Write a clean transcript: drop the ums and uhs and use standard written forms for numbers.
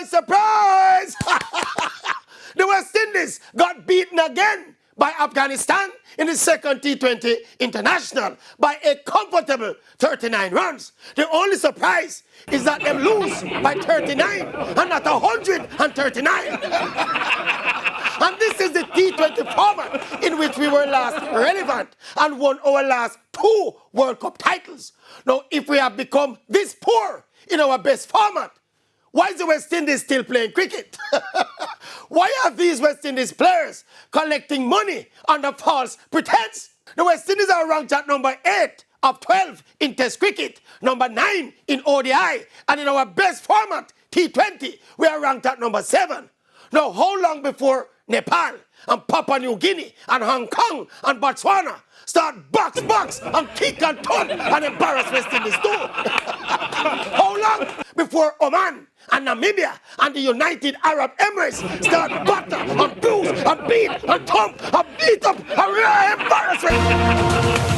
Surprise, surprise! The West Indies got beaten again by Afghanistan in the second T20 International by a comfortable 39 runs. The only surprise is that they lose by 39 and not 139. And this is the T20 format in which we were last relevant and won our last 2 World Cup titles. Now, if we have become this poor in our best format, why is the West Indies still playing cricket? Why are these West Indies players collecting money under false pretense? The West Indies are ranked at number 8 of 12 in Test cricket, number 9 in ODI, and in our best format, T20, we are ranked at number 7. Now, how long before Nepal and Papua New Guinea and Hong Kong and Botswana start box and kick and turn and embarrass West Indies too? How long before Oman and Namibia and the United Arab Emirates start butter and bruise and beat and thump and beat up and embarrass West Indies?